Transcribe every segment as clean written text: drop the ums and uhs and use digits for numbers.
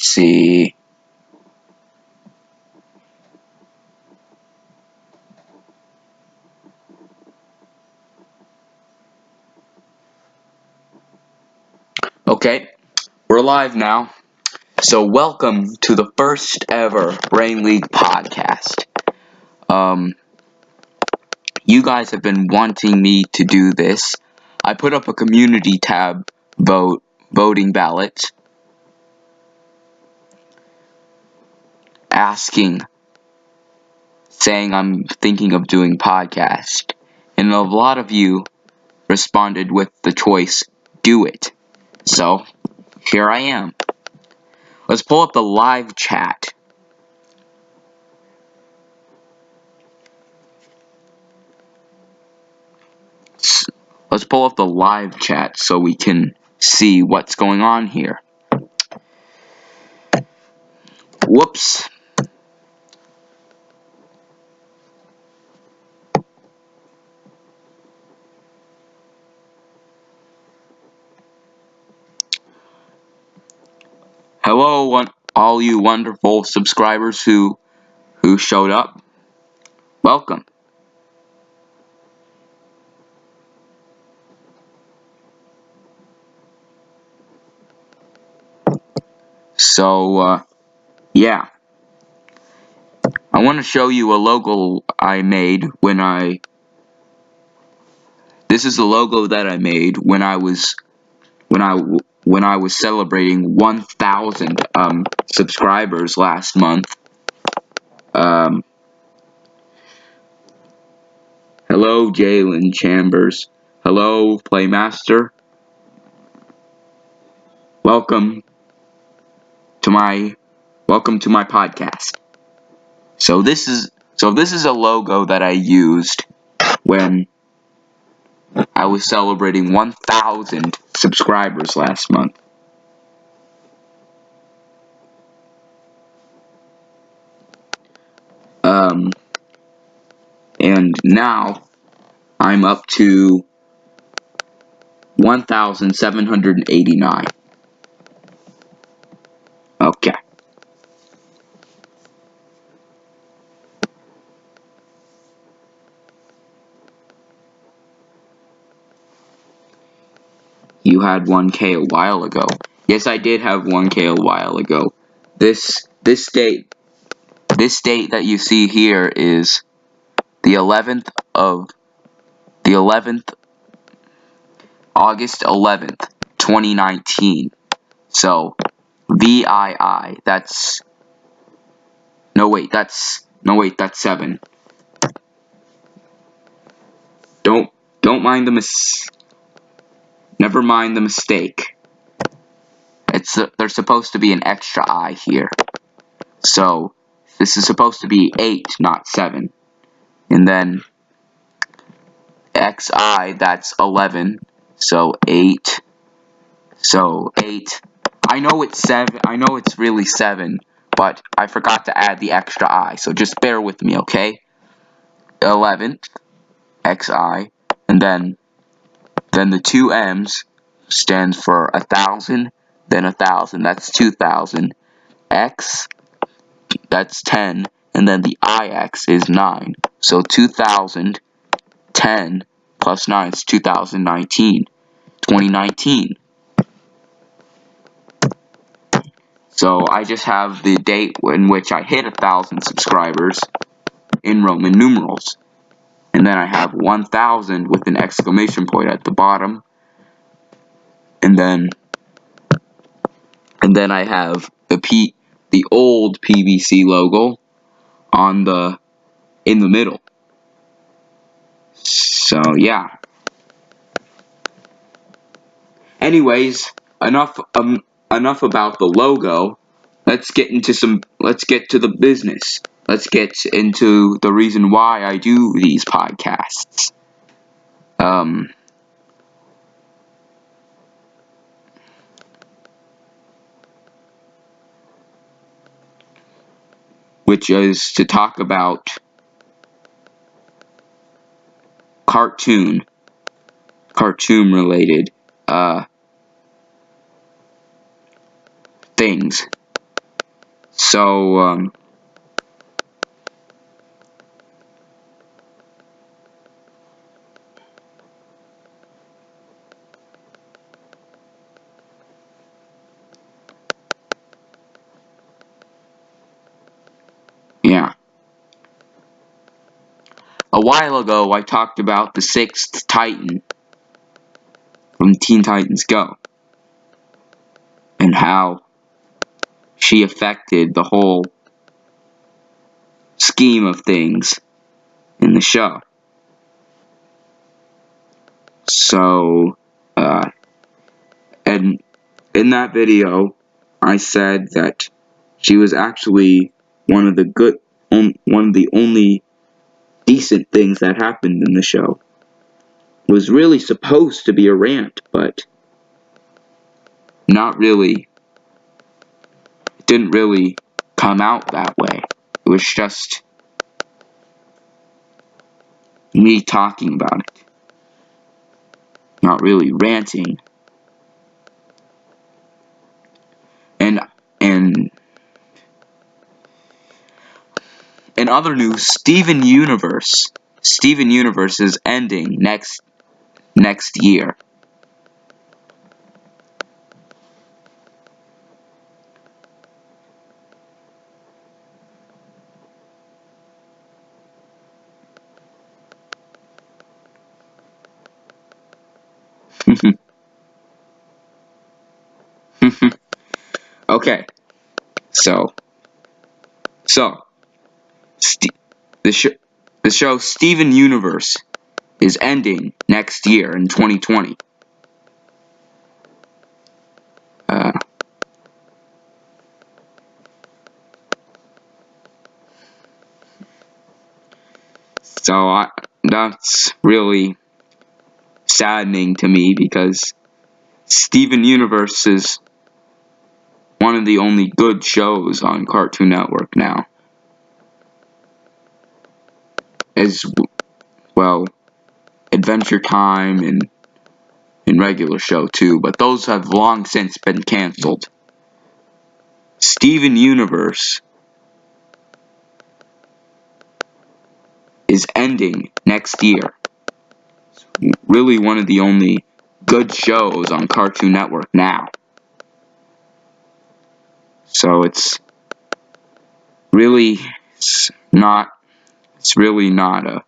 let's see. Okay, we're live now. So welcome to the first ever Brain League podcast. You guys have been wanting me to do this. I put up a community tab voting ballot saying I'm thinking of doing podcast. And a lot of you responded with the choice, do it. So, here I am. Let's pull up the live chat. Let's pull up the live chat so we can see what's going on here. Whoops. Hello, all you wonderful subscribers who showed up. Welcome. So, yeah. I want to show you a logo I made This is the logo that I made when I was celebrating 1,000 subscribers last month. Hello, Jalen Chambers. Hello, Playmaster. Welcome to my podcast. So this is a logo that I used when I was celebrating 1,000 subscribers last month. And now I'm up to 1,789. Okay. You had 1K a while ago. Yes, I did have 1K a while ago. This date that you see here is the 11th August 11th, 2019. So VII, that's 7. Don't mind never mind the mistake. There's supposed to be an extra I here. So this is supposed to be 8, not 7. And then XI, that's 11. So 8. So 8. I know it's 7. I know it's really 7, but I forgot to add the extra I. So just bear with me, okay? 11th XI, and then the 2 M's stands for 1,000, then 1,000. That's 2,000. X, that's 10, and then the IX is 9. So 2010 plus 9 is 2019. 2019. So I just have the date in which I hit 1,000 subscribers in Roman numerals. And then I have 1,000 with an exclamation point at the bottom. And then I have the old PBC logo in the middle. So yeah. Anyways, enough about the logo. Let's get to the business. Let's get into the reason why I do these podcasts. Which is to talk about cartoon related things. So, yeah. A while ago, I talked about the sixth Titan from Teen Titans Go, and how she affected the whole scheme of things in the show. So, and in that video, I said that she was actually one of the only decent things that happened in the show. It was really supposed to be a rant, but not really. It didn't really come out that way. It was just me talking about it, not really ranting. And and in other news, Steven Universe is ending next year. Okay, so so St- the show Steven Universe is ending next year in 2020. Uh, that's really saddening to me because Steven Universe is one of the only good shows on Cartoon Network now. As well, Adventure Time and regular show too, but those have long since been canceled. Steven Universe is ending next year. It's really one of the only good shows on Cartoon Network now. So it's really it's really not a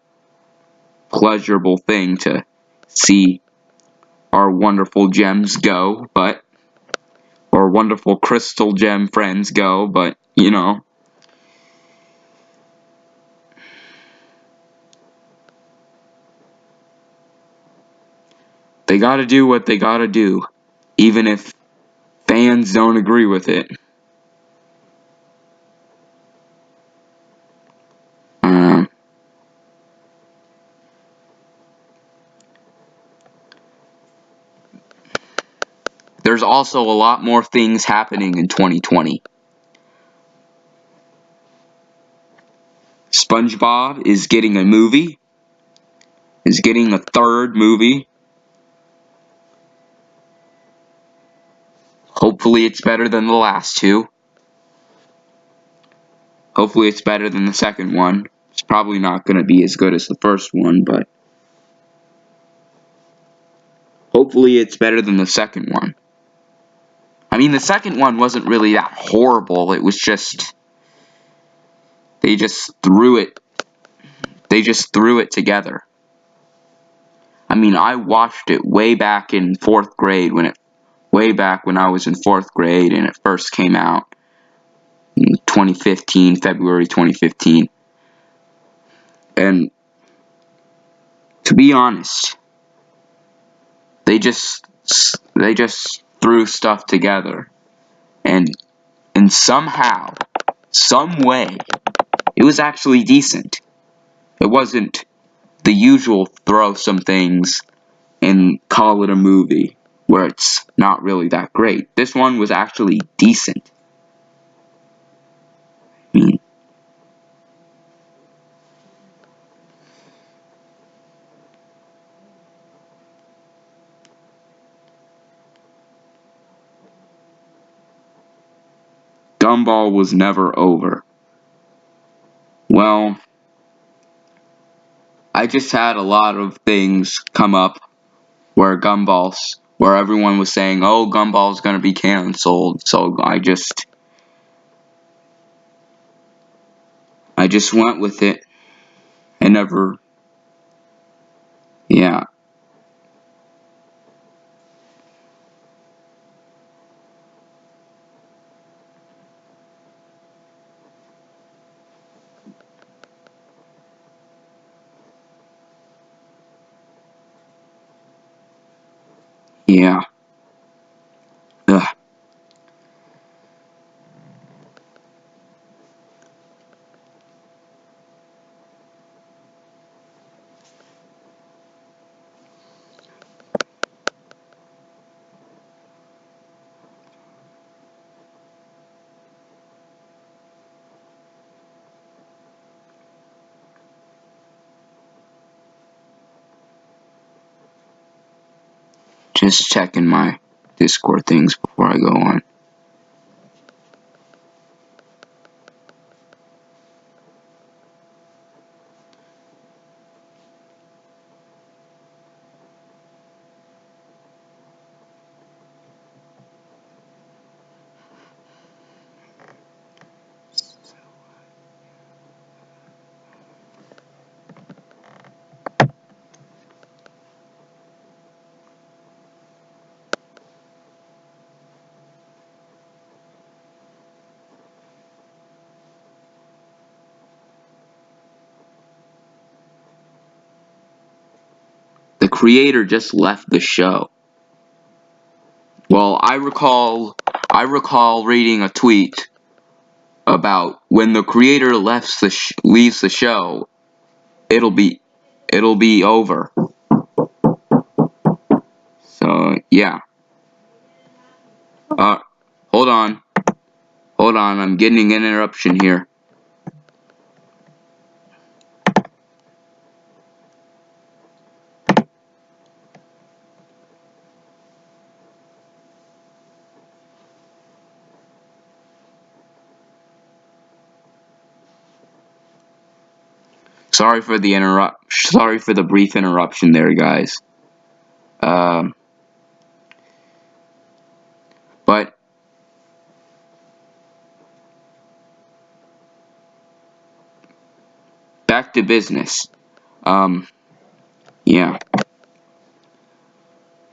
pleasurable thing to see our wonderful gems go, but or wonderful crystal gem friends go, but you know, they gotta do what they gotta do, even if fans don't agree with it. Um, there's also a lot more things happening in 2020. SpongeBob is getting a movie, is getting a third movie. Hopefully it's better than the last two. Hopefully it's better than the second one. It's probably not going to be as good as the first one, but hopefully it's better than the second one. I mean, the second one wasn't really that horrible. It was just they just threw it together. I mean, I watched it way back in 4th grade way back when I was in 4th grade and it first came out in 2015, February 2015. And to be honest, they just threw stuff together and somehow, some way, it was actually decent. It wasn't the usual throw some things and call it a movie where it's not really that great. This one was actually decent. I mean, Gumball was never over. Well, I just had a lot of things come up where everyone was saying, oh, Gumball's gonna be canceled, so I just went with it. I never, yeah, yeah, ugh, just checking my Discord things before I go on. The creator just left the show. Well, I recall reading a tweet about when the creator leaves the show, it'll be over. So yeah. Uh, hold on, I'm getting an interruption here. Sorry for the brief interruption there, guys. But back to business. Yeah.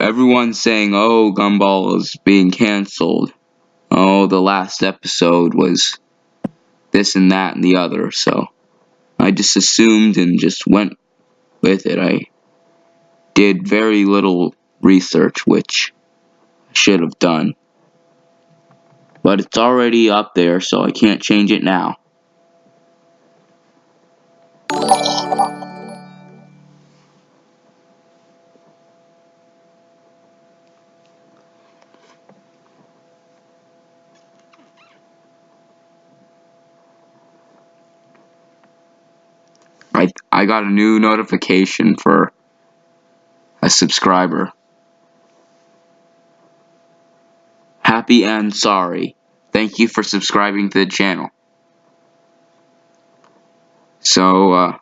Everyone's saying, oh, Gumball is being canceled. Oh, the last episode was this and that and the other, so I just assumed and just went with it. I did very little research, which I should have done. But it's already up there, so I can't change it now. I got a new notification for a subscriber. Happy and sorry. Thank you for subscribing to the channel. So,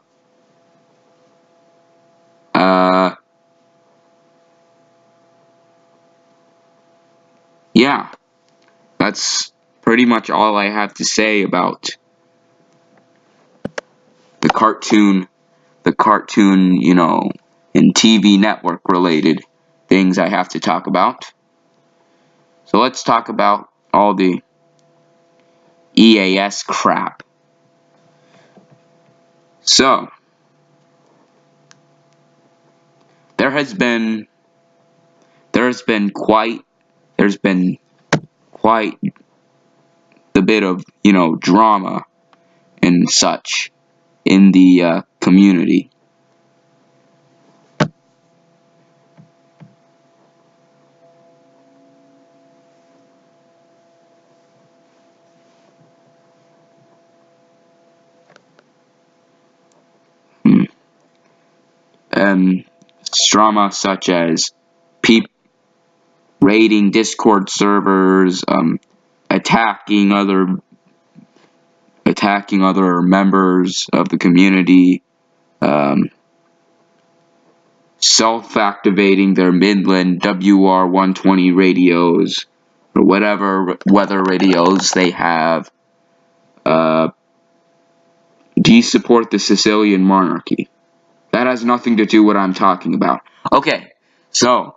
yeah. That's pretty much all I have to say about the cartoon, and TV network related things I have to talk about. So let's talk about all the EAS crap. So, there has been quite the bit of, drama and such in the community. Drama such as raiding Discord servers, attacking other members of the community, self-activating their Midland WR120 radios, or whatever weather radios they have. Do you support the Sicilian monarchy? That has nothing to do with what I'm talking about. Okay, so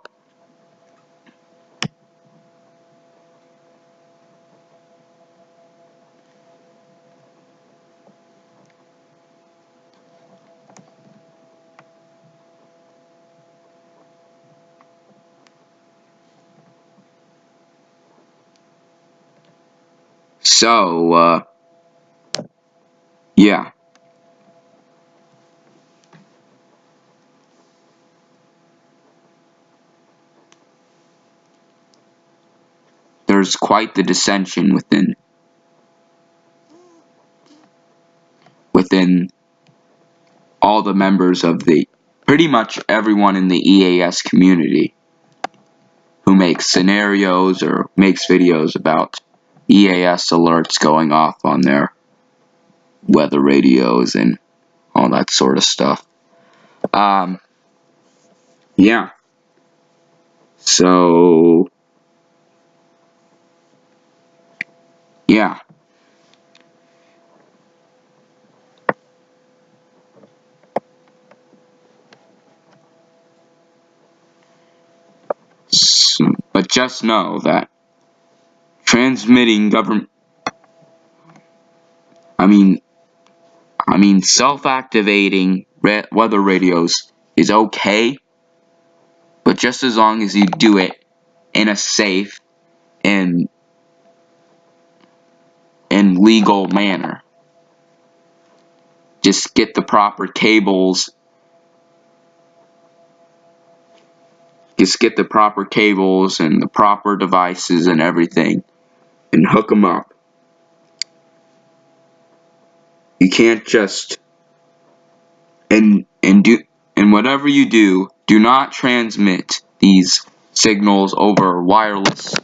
yeah. There's quite the dissension within all the members of pretty much everyone in the EAS community who makes scenarios or makes videos about EAS alerts going off on their weather radios and all that sort of stuff. Yeah. So, yeah. But just know that transmitting self-activating weather radios is okay, but just as long as you do it in a safe and legal manner. Just get the proper cables. Just get the proper cables and the proper devices and everything, and hook them up. You can't just and whatever you do, do not transmit these signals over wireless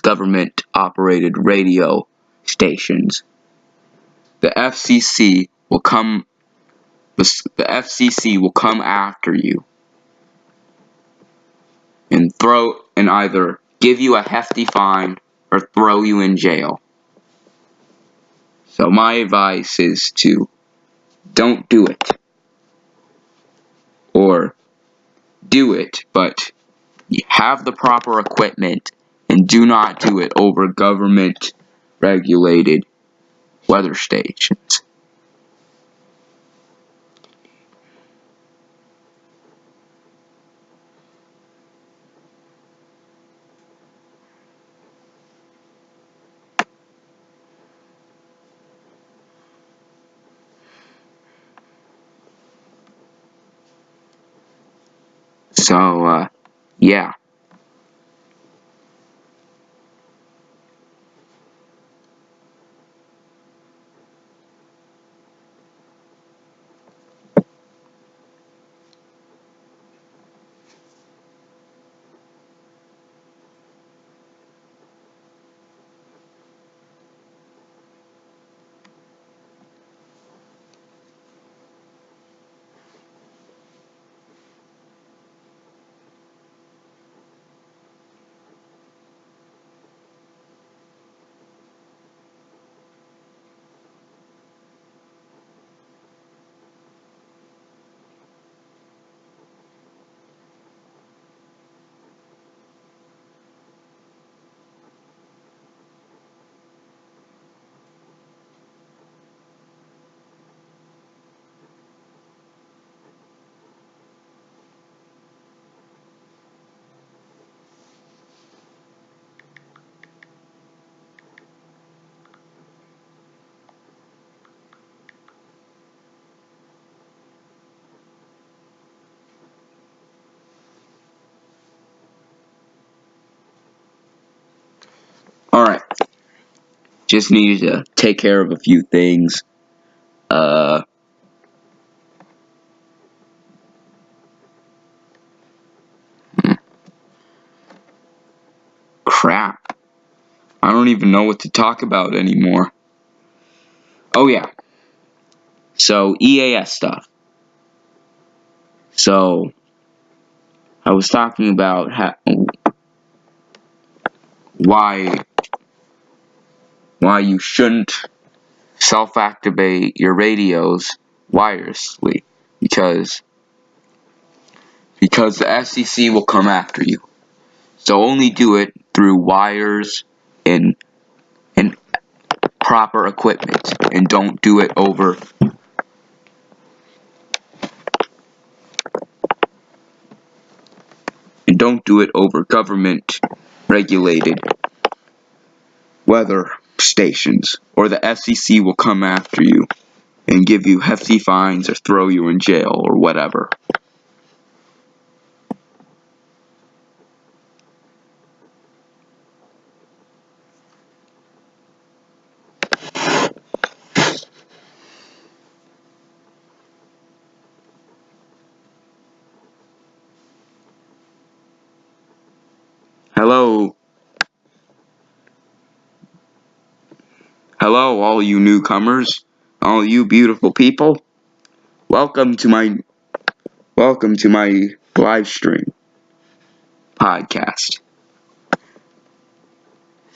government operated radio stations. The FCC will come after you and either give you a hefty fine or throw you in jail. So my advice is to don't do it. Or do it, but you have the proper equipment, and do not do it over government regulated weather stations. So, yeah. Alright. Just needed to take care of a few things. Crap. I don't even know what to talk about anymore. Oh yeah. So, EAS stuff. So, I was talking about why you shouldn't self-activate your radios wirelessly, because the FCC will come after you. So only do it through wires and proper equipment, and don't do it over government regulated weather stations, or the FCC will come after you and give you hefty fines or throw you in jail or whatever. Hello, all you newcomers, all you beautiful people. Welcome to my live stream podcast.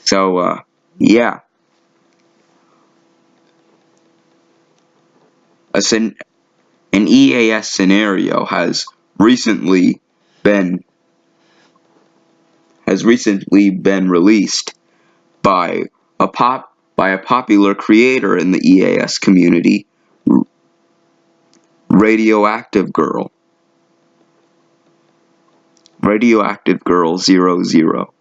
So, yeah, an EAS scenario has recently been released by a popular creator in the EAS community, Radioactive Girl 00.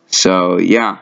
So yeah.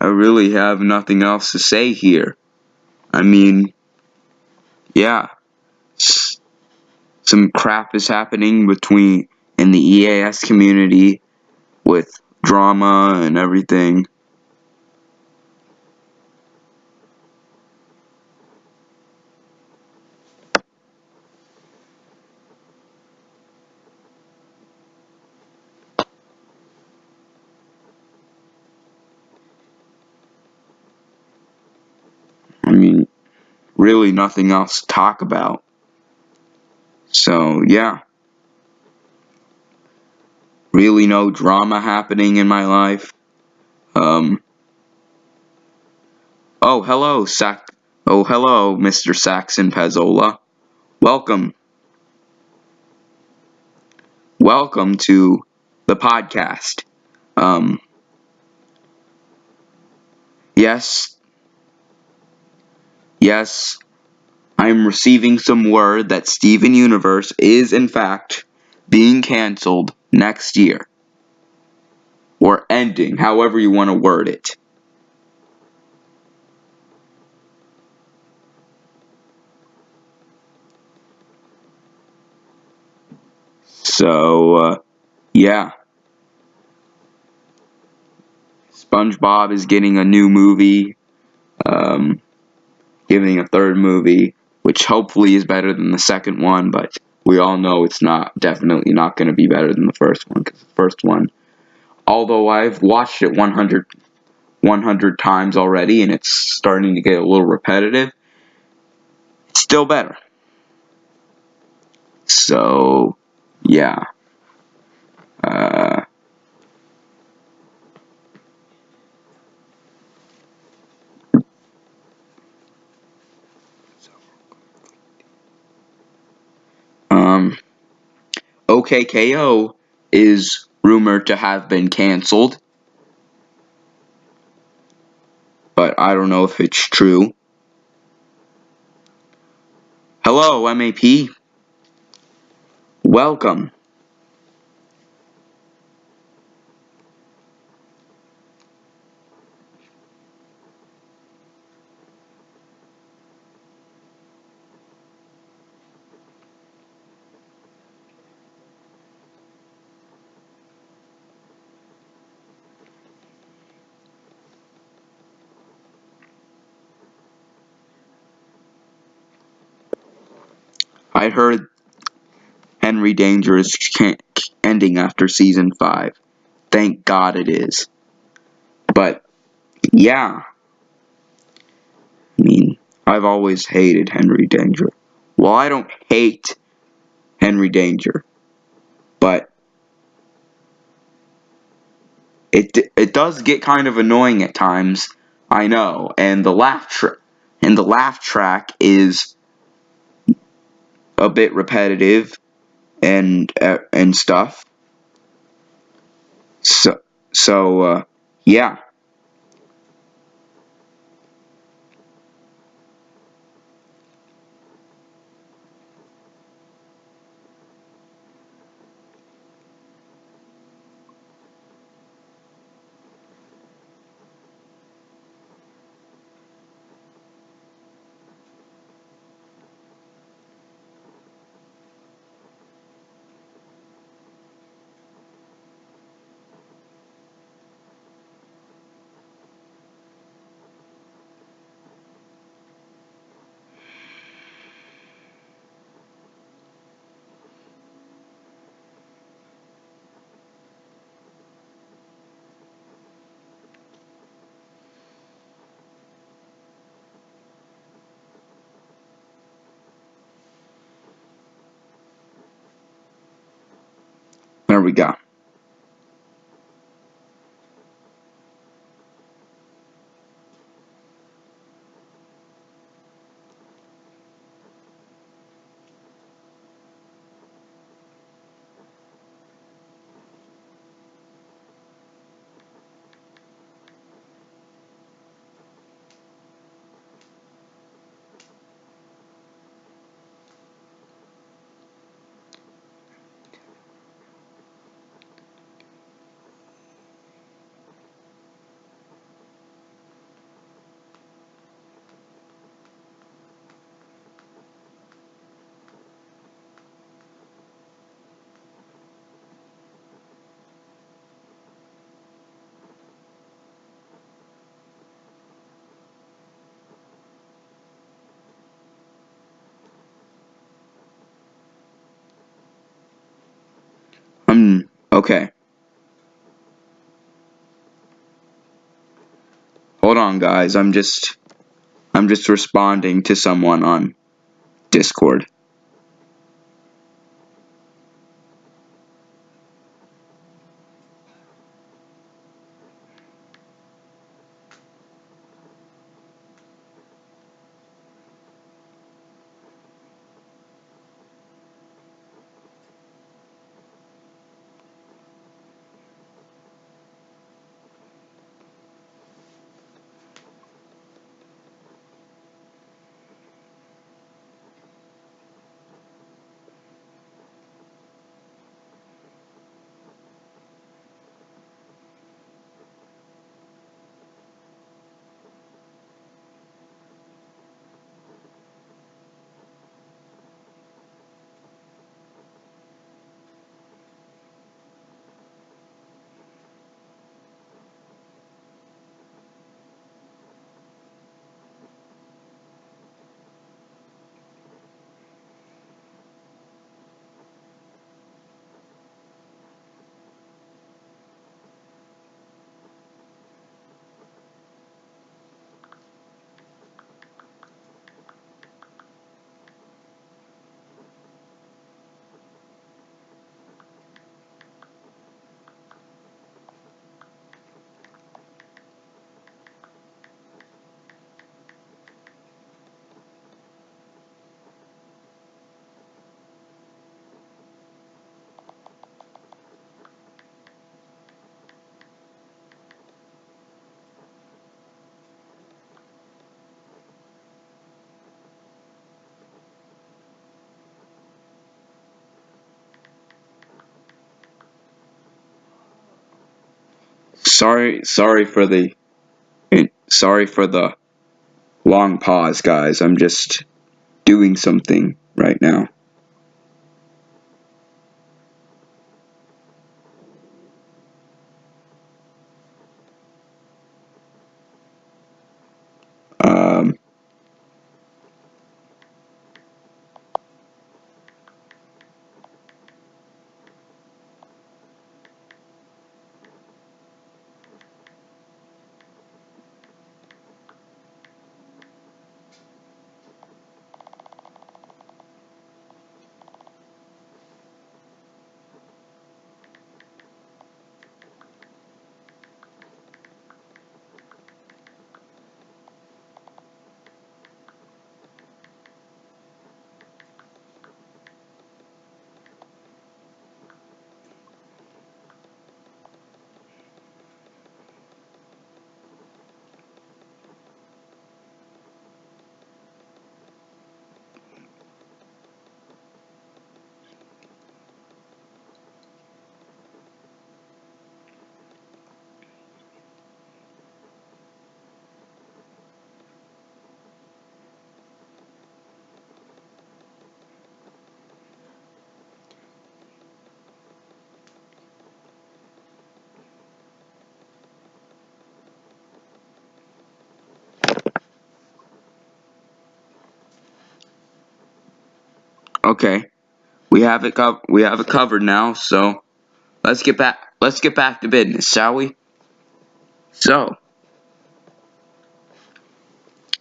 I really have nothing else to say here. I mean, yeah, some crap is happening in the EAS community with drama and everything. I mean, really nothing else to talk about. So, yeah. Really no drama happening in my life. Oh, hello, Mr. Saxon Pezzola. Welcome. Welcome to the podcast. Yes, I'm receiving some word that Steven Universe is, in fact, being canceled next year. Or ending, however you want to word it. So, yeah. SpongeBob is getting a new movie. Getting a third movie, which hopefully is better than the second one, but we all know it's definitely not going to be better than the first one, because the first one, although I've watched it 100 times already and it's starting to get a little repetitive, it's still better. So, yeah. Uh, um, OKKO is rumored to have been canceled, but I don't know if it's true. Hello, MAP. Welcome. I heard Henry Danger is ending after season 5. Thank God it is. But, yeah. I mean, I've always hated Henry Danger. Well, I don't hate Henry Danger, but it does get kind of annoying at times. I know, and the laugh track is a bit repetitive and stuff. So yeah. There we go. Okay. Hold on, guys. I'm just responding to someone on Discord. Sorry for the long pause, guys. I'm just doing something right now. Um, okay, we have it covered now. So let's get back to business, shall we? So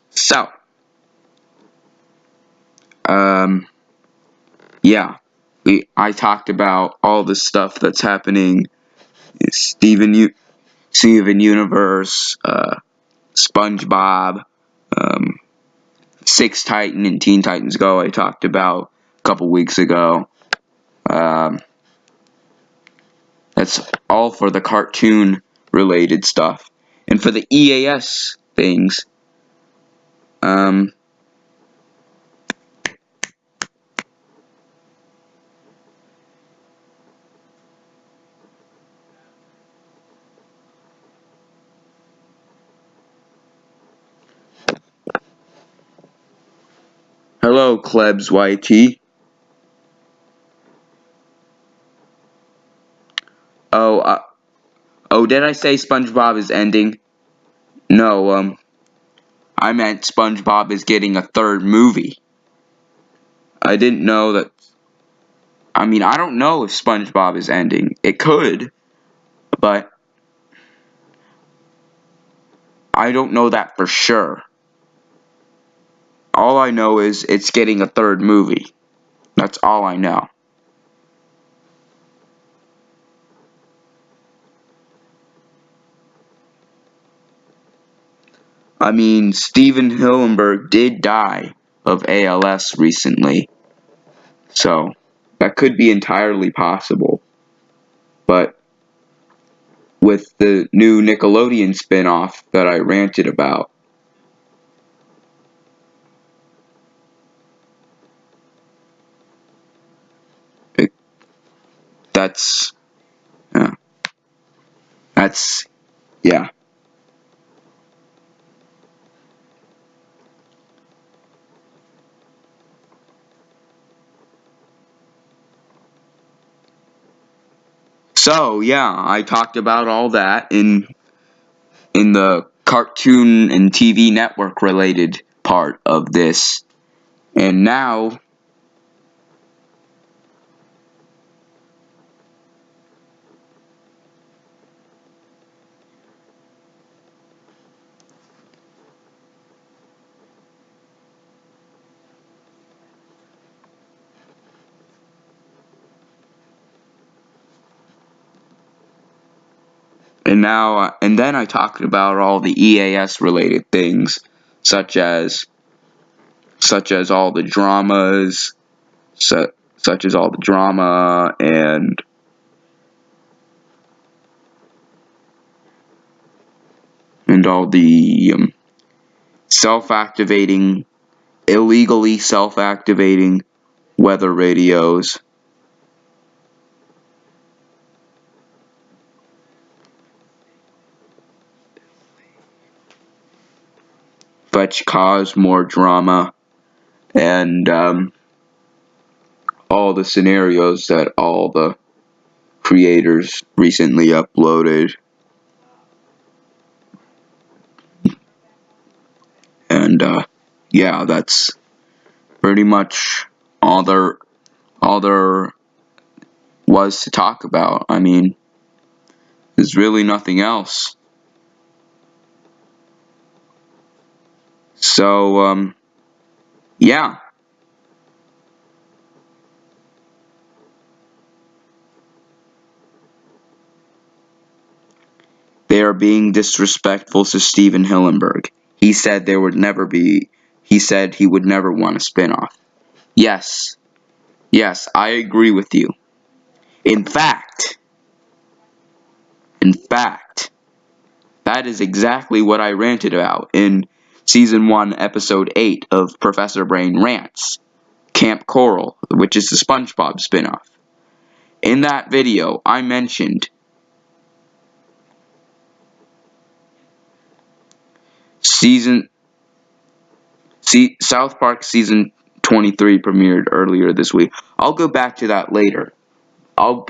so um yeah, I talked about all the stuff that's happening. Steven Universe, SpongeBob, um, Six Titan and Teen Titans Go. I talked about a couple weeks ago. Um, that's all for the cartoon related stuff, and for the EAS things. Um, Hello, Klebs YT. Oh, did I say SpongeBob is ending? No, I meant SpongeBob is getting a third movie. I didn't know that. I mean, I don't know if SpongeBob is ending. It could, but I don't know that for sure. All I know is it's getting a third movie. That's all I know. I mean, Steven Hillenburg did die of ALS recently, so that could be entirely possible. But with the new Nickelodeon spin-off that I ranted about, it, that's yeah, that's yeah. So yeah, I talked about all that in the cartoon and TV network related part of this. And and then I talked about all the EAS related things, such as all the dramas, such as all the drama and all the self-activating, illegally self-activating weather radios. let's cause more drama, and all the scenarios that all the creators recently uploaded. And yeah, that's pretty much all there was to talk about. I mean, there's really nothing else. So yeah, they are being disrespectful to Steven Hillenberg. He said there would never be. He said he would never want a spinoff. Yes, yes, I agree with you. In fact, in fact, that is exactly what I ranted about in Season 1, Episode 8 of Professor Brain Rants, Camp Coral, which is the SpongeBob spinoff. In that video, I mentioned South Park Season 23 premiered earlier this week. I'll go back to that later. I'll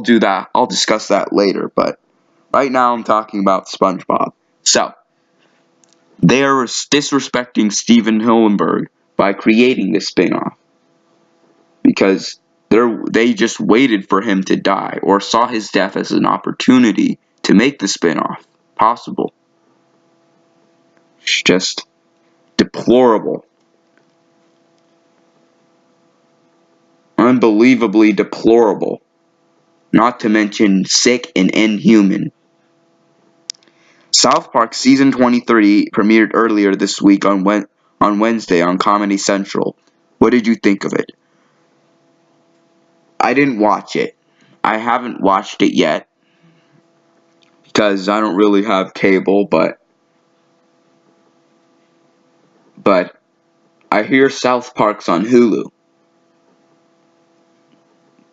do that. I'll discuss that later, but right now I'm talking about SpongeBob. So, they are disrespecting Steven Hillenberg by creating this spin-off because they just waited for him to die or saw his death as an opportunity to make the spin-off possible. It's just deplorable. Unbelievably deplorable. Not to mention sick and inhuman. South Park Season 23 premiered earlier this week on Wednesday on Comedy Central. What did you think of it? I didn't watch it. I haven't watched it yet because I don't really have cable, but I hear South Park's on Hulu.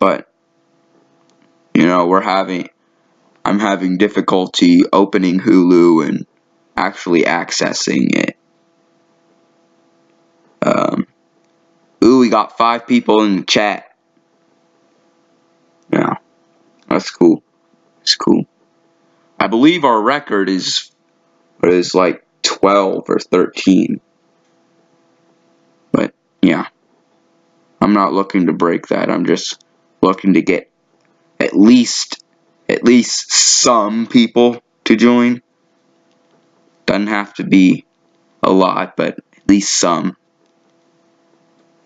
But I'm having difficulty opening Hulu and actually accessing it. Ooh, we got 5 people in the chat. Yeah, that's cool. It's cool. I believe our record is like 12 or 13. But yeah, I'm not looking to break that. I'm just looking to get at least some people to join. Doesn't have to be a lot, but at least some.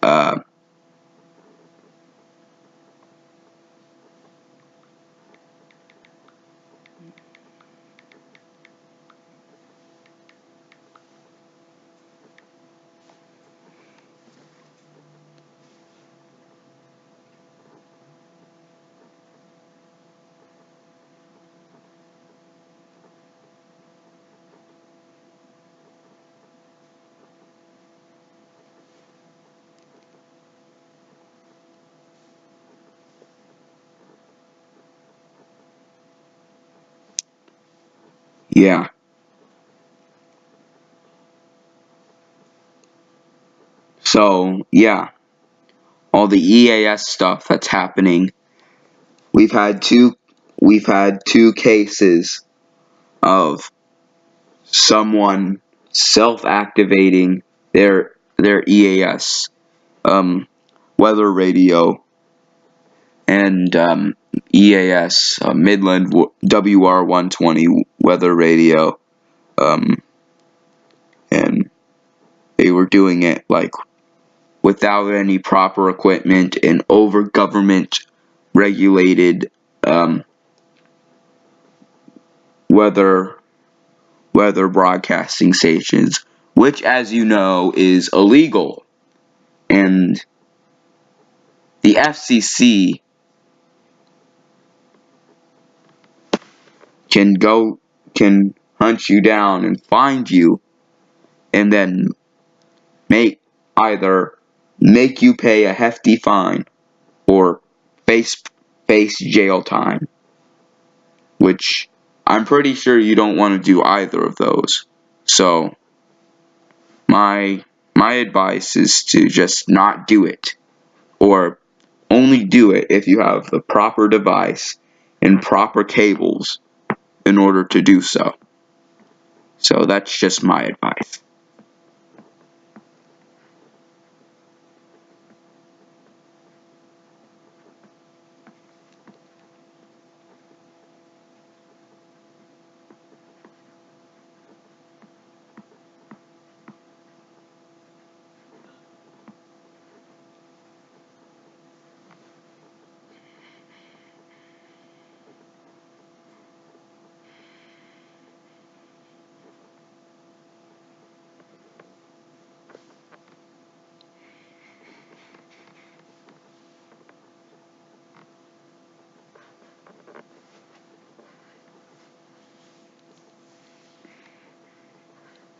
Uh, yeah. So, yeah. All the EAS stuff that's happening. We've had two cases of someone self-activating their EAS weather radio and EAS Midland WR120 weather radio, and they were doing it like without any proper equipment and over government regulated weather broadcasting stations, which, as you know, is illegal. And the FCC can hunt you down and find you, and then either make you pay a hefty fine or face jail time, which I'm pretty sure you don't want to do either of those. So my advice is to just not do it, or only do it if you have the proper device and proper cables in order to do so. So that's just my advice.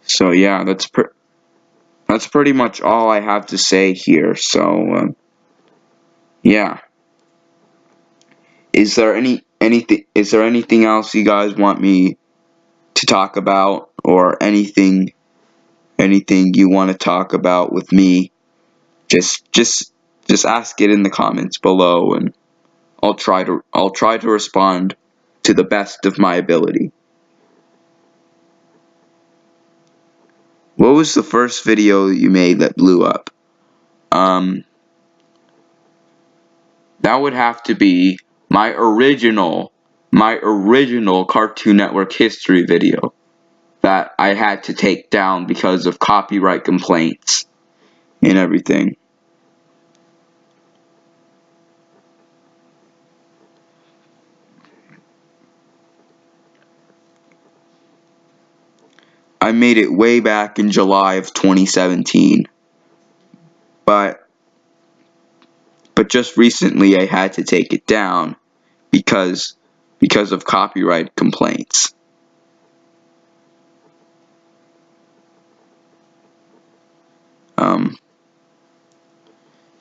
So yeah, that's pretty much all I have to say here. So yeah, is there anything else you guys want me to talk about, or anything you want to talk about with me? Just ask it in the comments below, and I'll try to respond to the best of my ability. What was the first video you made that blew up? That would have to be my original Cartoon Network history video that I had to take down because of copyright complaints and everything. I made it way back in July of 2017, but just recently I had to take it down because of copyright complaints.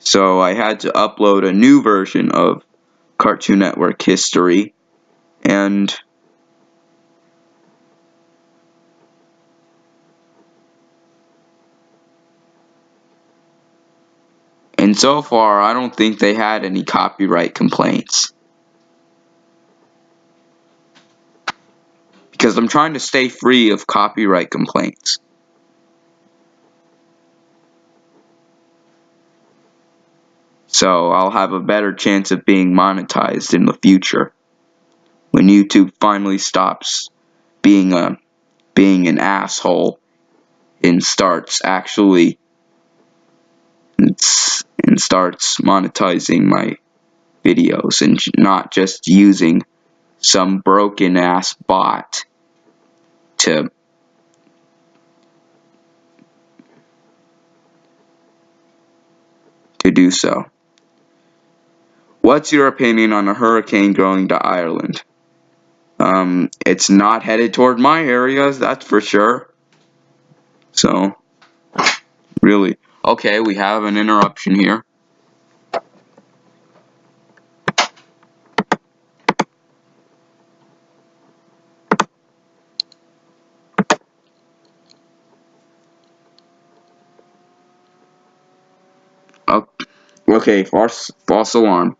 So I had to upload a new version of Cartoon Network history, and so far I don't think they had any copyright complaints. Because I'm trying to stay free of copyright complaints. So I'll have a better chance of being monetized in the future, when YouTube finally stops being an asshole and starts monetizing my videos, and not just using some broken ass bot to do so. What's your opinion on a hurricane going to Ireland? It's not headed toward my areas, that's for sure. So, really. Okay, we have an interruption here. Okay, false alarm.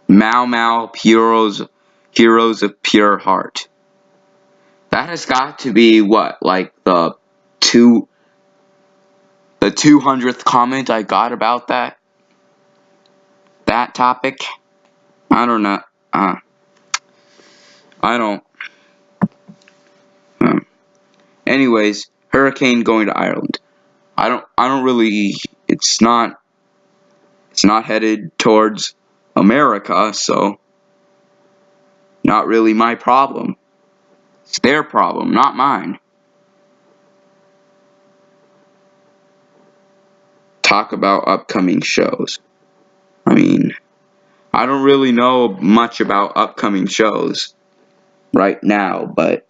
Mau Mau Heroes of Pure Heart. That has got to be what, like the 200th comment I got about that topic. I don't know. I don't. Anyways, hurricane going to Ireland. I don't really. It's not headed towards America, so not really my problem. It's their problem, not mine. Talk about upcoming shows. I mean, I don't really know much about upcoming shows right now, but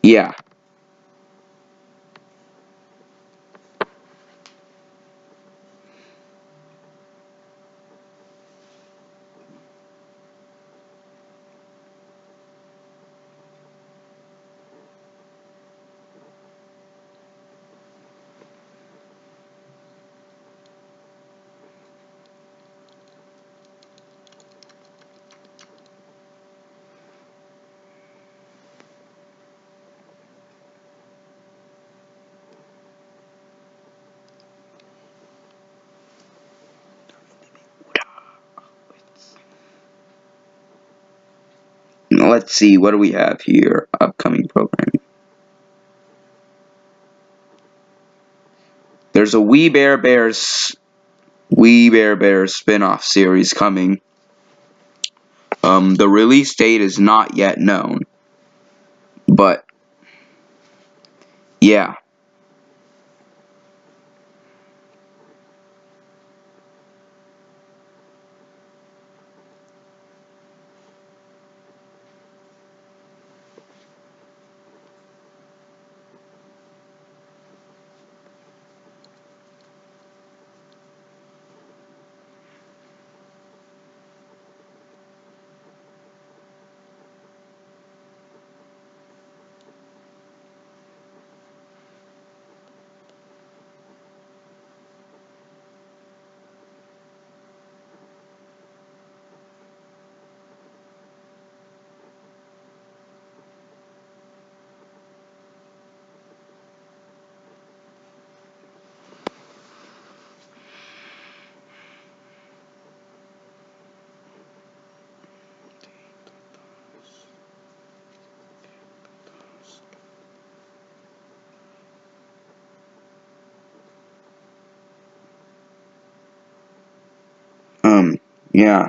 yeah. let's see, what do we have here? Upcoming programming. There's a We Bare Bears spin-off series coming. The release date is not yet known, but yeah. Yeah.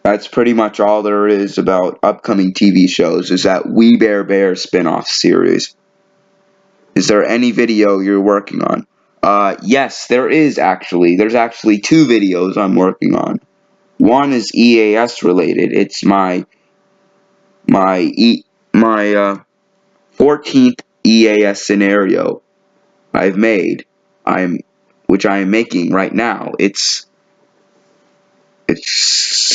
That's pretty much all there is about upcoming TV shows, is that We Bare Bears spin-off series. Is there any video you're working on? Yes, there is actually. There's actually 2 videos I'm working on. One is EAS related. It's my 14th EAS scenario I've made. Which I am making right now. It's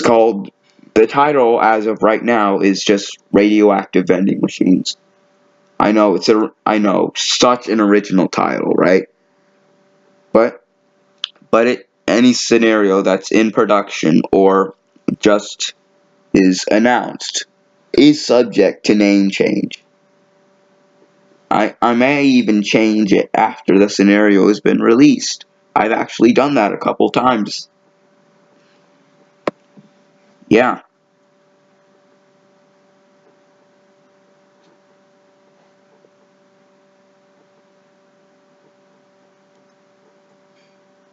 called, the title as of right now is just Radioactive Vending Machines. I know such an original title, right? But any scenario that's in production or just is announced is subject to name change. I may even change it after the scenario has been released. I've actually done that a couple times. Yeah.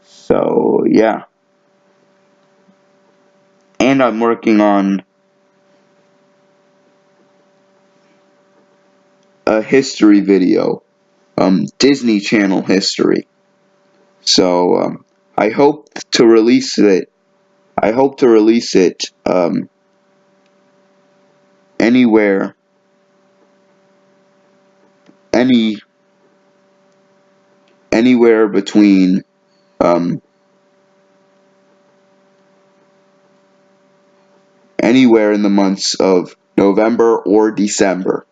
So, yeah. And I'm working on a history video, Disney Channel history. So, I hope to release it. I hope to release it anywhere, any anywhere between anywhere in the months of November or December.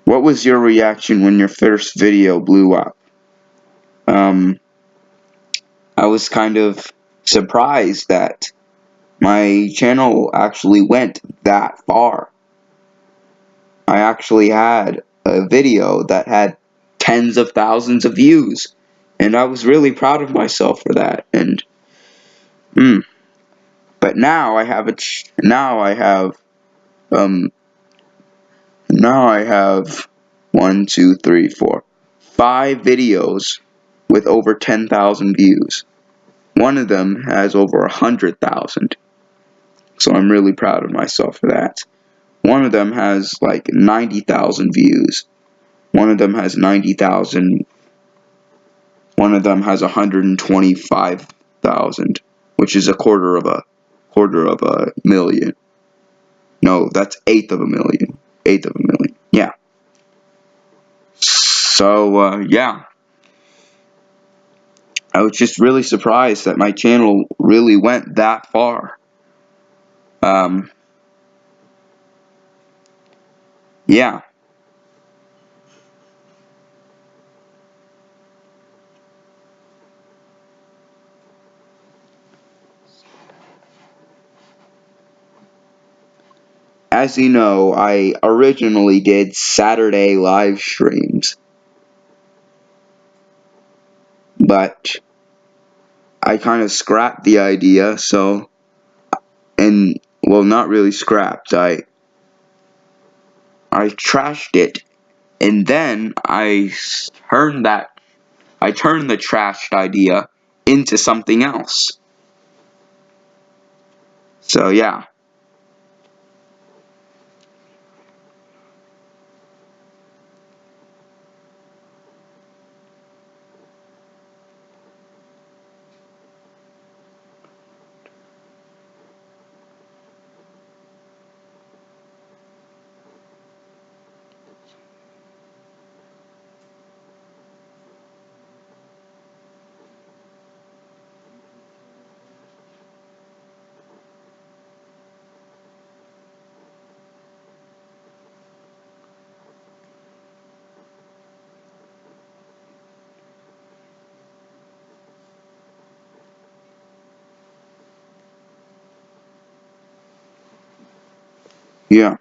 What was your reaction when your first video blew up? I was kind of surprised that my channel actually went that far. I actually had a video that had tens of thousands of views, and I was really proud of myself for that. And but now I have now I have 5 videos with over 10,000 views. One of them has over 100,000. So I'm really proud of myself for that. One of them has like 90,000 views. One of them has 90,000. One of them has 125,000, which is a quarter of a million. No, that's eighth of a million. Eighth of a million. Yeah. So, yeah. I was just really surprised that my channel really went that far. Yeah. As you know, I originally did Saturday live streams, but I kind of scrapped the idea, so and well, not really scrapped. I trashed it, and then I turned the trashed idea into something else. So yeah. Yeah.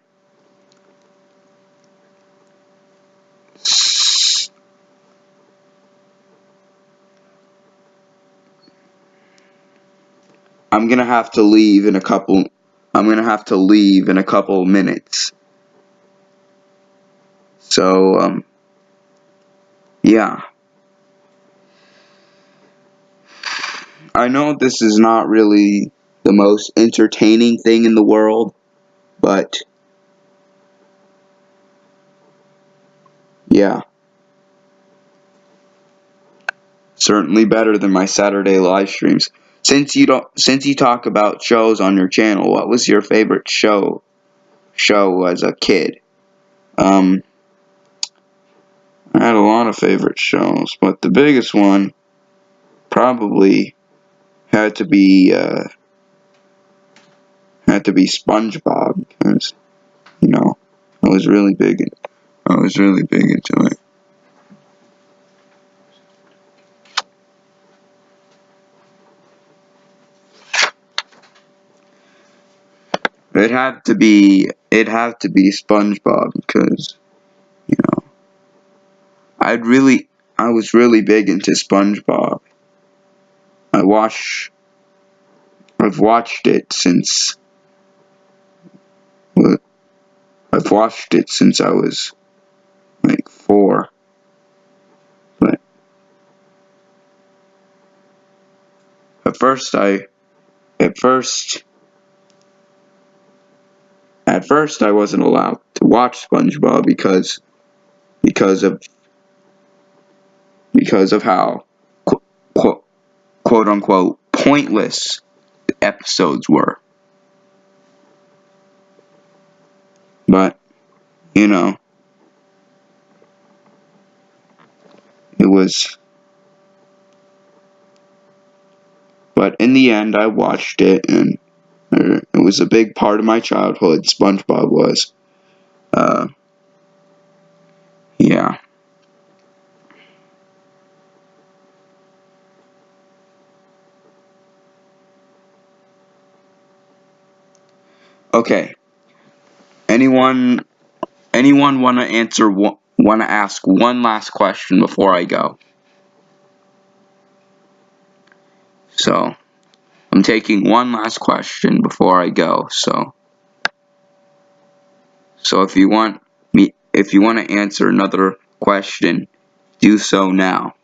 I'm gonna have to leave in a couple. I'm gonna have to leave in a couple minutes. So yeah. I know this is not really the most entertaining thing in the world, but yeah, certainly better than my Saturday live streams. Since you talk about shows on your channel, what was your favorite show as a kid? Um, I had a lot of favorite shows, but the biggest one probably had to be SpongeBob because you know I was really big. I was really big into it. It had to be SpongeBob because you know I was really big into SpongeBob. I watch I've watched it since well, I've watched it since I was like 4. But at first I at first at first I wasn't allowed to watch SpongeBob because of how quote, quote unquote pointless episodes were. But you know, it was but in the end I watched it and it was a big part of my childhood. SpongeBob was. Uh, yeah. Okay. Anyone want to want to ask one last question before I go? So I'm taking one last question before I go. So if you want to answer another question, do so now.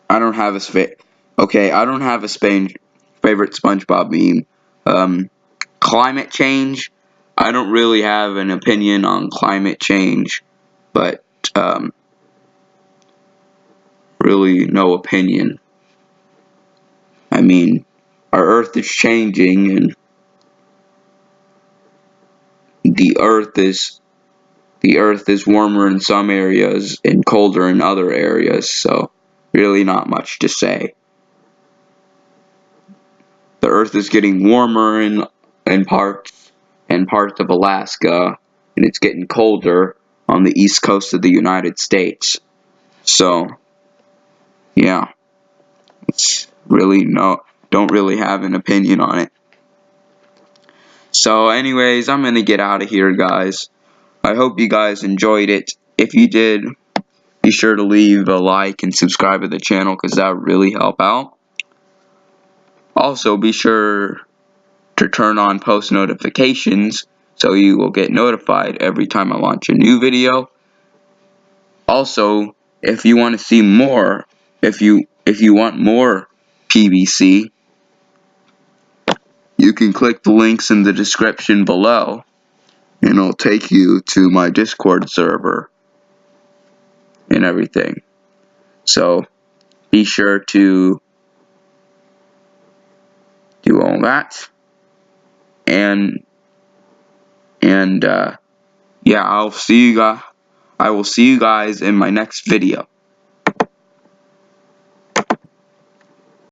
I don't have I don't have a favorite SpongeBob meme. Climate change. I don't really have an opinion on climate change, but really no opinion. I mean, our Earth is changing, and the Earth is warmer in some areas and colder in other areas. So, really, not much to say. The Earth is getting warmer and parts of Alaska, and it's getting colder on the east coast of the United States. So, yeah, it's really don't really have an opinion on it. So anyways, I'm gonna get out of here, guys. I hope you guys enjoyed it. If you did, be sure to leave a like and subscribe to the channel, because that would really help out. Also, be sure to turn on post notifications so you will get notified every time I launch a new video. Also, if you want to see more, if you want more PVC, you can click the links in the description below, and it'll take you to my Discord server and everything. So be sure to do all that, and yeah, I will see you guys in my next video.